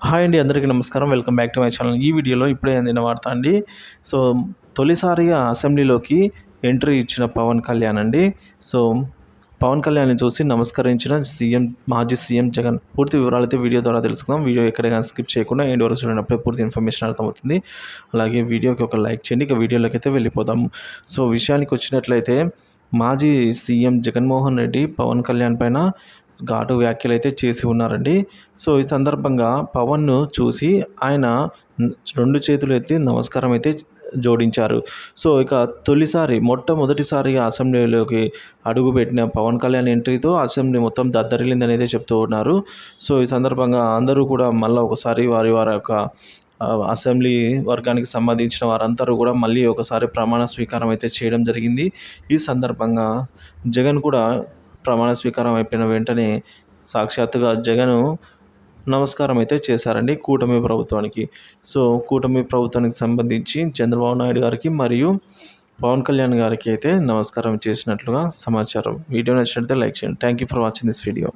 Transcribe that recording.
Hi అండి, అందరికీ నమస్కారం. Welcome back to my channel. ఈ వీడియోలో ఇప్పుడే అందిన వార్త అండి. సో, తొలిసారిగా అసెంబ్లీలోకి ఎంట్రీ ఇచ్చిన పవన్ కళ్యాణ్ అండి. సో, పవన్ కళ్యాణ్‌ని చూసి నమస్కరించిన మాజీ సీఎం జగన్. పూర్తి వివరాలైతే వీడియో ద్వారా తెలుసుకుందాం. వీడియో ఎక్కడ గాని స్కిప్ చేయకుండా ఎండ్ వరకు చూడండి. అప్పుడే పూర్తి ఇన్ఫర్మేషన్ అర్థమవుతుంది. అలాగే వీడియోకి ఒక లైక్ చేయండి. ఇక వీడియోలోకైతే వెళ్ళిపోదాం. సో, విషయానికి వచ్చినట్లయితే మాజీ సీఎం జగన్మోహన్ రెడ్డి పవన్ కళ్యాణ్ పైన ఘాటు వ్యాఖ్యలైతే చేసి ఉన్నారండి. సో, ఈ సందర్భంగా పవన్‌ను చూసి ఆయన 2 చేతులు ఎత్తి నమస్కారం అయితే జోడించారు. సో, ఇక మొట్టమొదటిసారిగా అసెంబ్లీలోకి అడుగుపెట్టిన పవన్ కళ్యాణ్ ఎంట్రీతో అసెంబ్లీ మొత్తం దద్దరిల్లిందనేదే చెప్తూ ఉన్నారు. సో, ఈ సందర్భంగా అందరూ కూడా మళ్ళా ఒకసారి వారి యొక్క అసెంబ్లీ వర్గానికి సంబంధించిన వారందరూ కూడా మళ్ళీ ఒకసారి ప్రమాణ స్వీకారం అయితే చేయడం జరిగింది. ఈ సందర్భంగా జగన్ కూడా ప్రమాణ స్వీకారం అయిపోయిన వెంటనే సాక్షాత్తుగా జగను నమస్కారం అయితే చేశారండి కూటమి ప్రభుత్వానికి. సో, కూటమి ప్రభుత్వానికి సంబంధించి చంద్రబాబు నాయుడు గారికి మరియు పవన్ కళ్యాణ్ గారికి అయితే నమస్కారం చేసినట్లుగా సమాచారం. వీడియో నచ్చినట్లయితే లైక్ చేయండి. Thank you for watching this video.